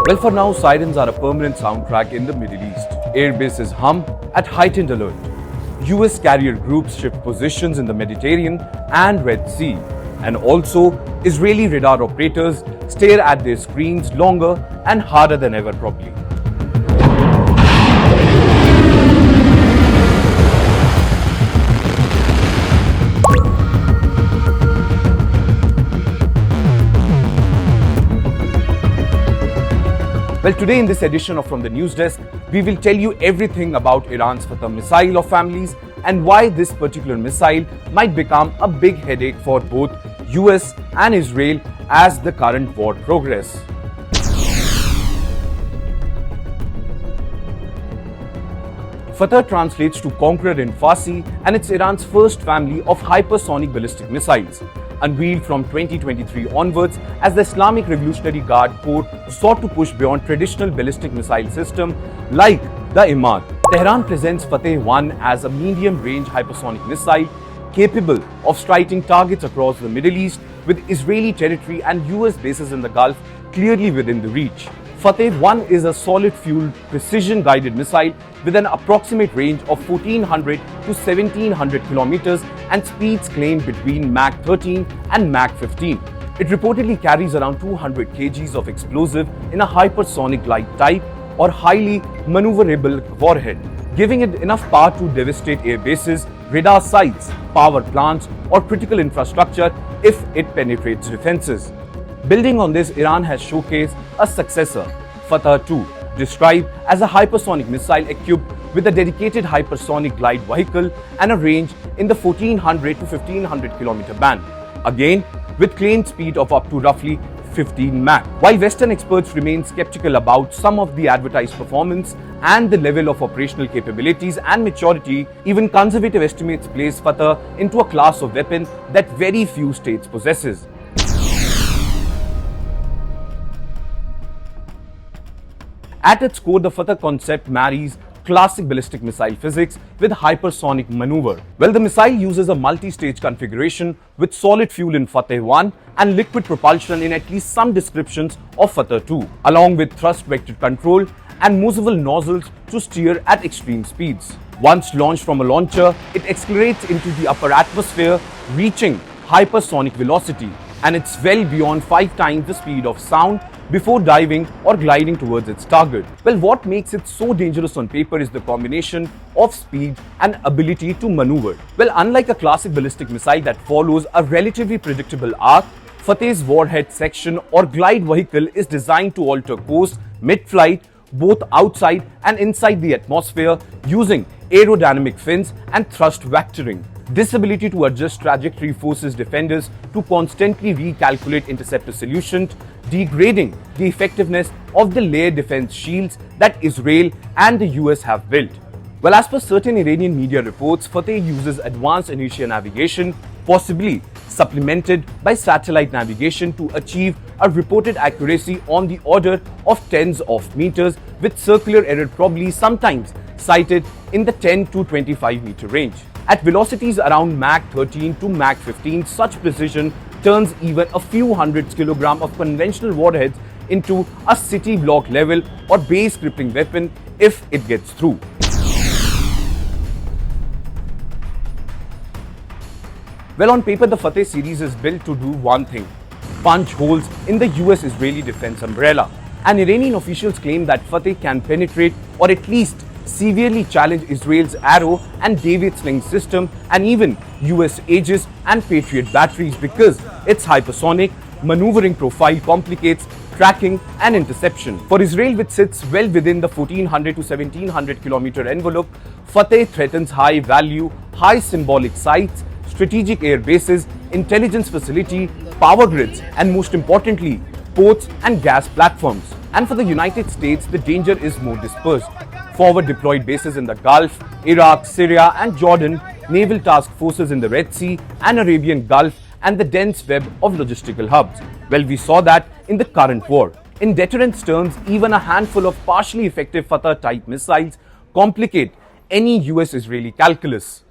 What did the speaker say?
Well, for now, Sirens are a permanent soundtrack in the Middle East. Airbases hum at heightened alert. US carrier groups shift positions in the Mediterranean and Red Sea. And also, Israeli radar operators stare at their screens longer and harder than ever probably. Well, today in this edition of From the News Desk, we will tell you everything about Iran's Fattah missile of families and why this particular missile might become a big headache for both US and Israel as the current war progresses. Fattah translates to conqueror in Farsi and it's Iran's first family of hypersonic ballistic missiles. Unveiled from 2023 onwards as the Islamic Revolutionary Guard Corps sought to push beyond traditional ballistic missile system like the Imad. Tehran presents Fattah 1 as a medium-range hypersonic missile capable of striking targets across the Middle East with Israeli territory and US bases in the Gulf clearly within the reach. Fattah 1 is a solid-fueled, precision-guided missile with an approximate range of 1400 to 1700 kilometers and speeds claimed between Mach 13 and Mach 15. It reportedly carries around 200 kgs of explosive in a hypersonic glide type or highly maneuverable warhead, giving it enough power to devastate air bases, radar sites, power plants, or critical infrastructure if it penetrates defenses. Building on this, Iran has showcased a successor, Fattah 2, described as a hypersonic missile equipped with a dedicated hypersonic glide vehicle and a range in the 1400 to 1500 kilometer band, again with claimed speed of up to roughly 15 Mach. While Western experts remain skeptical about some of the advertised performance and the level of operational capabilities and maturity, even conservative estimates place Fattah into a class of weapon that very few states possesses. At its core, the Fattah concept marries classic ballistic missile physics with hypersonic maneuver. Well, the missile uses a multi-stage configuration with solid fuel in Fattah 1 and liquid propulsion in at least some descriptions of Fattah 2, along with thrust-vector control and movable nozzles to steer at extreme speeds. Once launched from a launcher, it accelerates into the upper atmosphere, reaching hypersonic velocity, and it's well beyond 5 times the speed of sound before diving or gliding towards its target. Well, what makes it so dangerous on paper is the combination of speed and ability to maneuver. Well, unlike a classic ballistic missile that follows a relatively predictable arc, Fattah's warhead section or glide vehicle is designed to alter course mid-flight, both outside and inside the atmosphere, using aerodynamic fins and thrust vectoring. This ability to adjust trajectory forces defenders to constantly recalculate interceptor solutions, degrading the effectiveness of the layered defense shields that Israel and the US have built. Well, as per certain Iranian media reports, Fattah uses advanced inertial navigation, possibly supplemented by satellite navigation to achieve a reported accuracy on the order of tens of meters, with circular error probably sometimes cited in the 10 to 25 meter range. At velocities around Mach 13 to Mach 15, such precision turns even a few hundred kilograms of conventional warheads into a city block level or base crippling weapon if it gets through. Well, on paper, the Fattah series is built to do one thing: punch holes in the US-Israeli defense umbrella. And Iranian officials claim that Fattah can penetrate or at least severely challenge Israel's Arrow and David Sling system and even US Aegis and Patriot batteries because its hypersonic maneuvering profile complicates tracking and interception. For Israel, which sits well within the 1400 to 1700 kilometer envelope, Fattah threatens high-value, high-symbolic sites, strategic air bases, intelligence facility, power grids, and most importantly, ports and gas platforms. And for the United States, the danger is more dispersed. Forward deployed bases in the Gulf, Iraq, Syria, and Jordan, naval task forces in the Red Sea and Arabian Gulf, and the dense web of logistical hubs. Well, we saw that in the current war. In deterrence terms, even a handful of partially effective Fattah-type missiles complicate any US-Israeli calculus.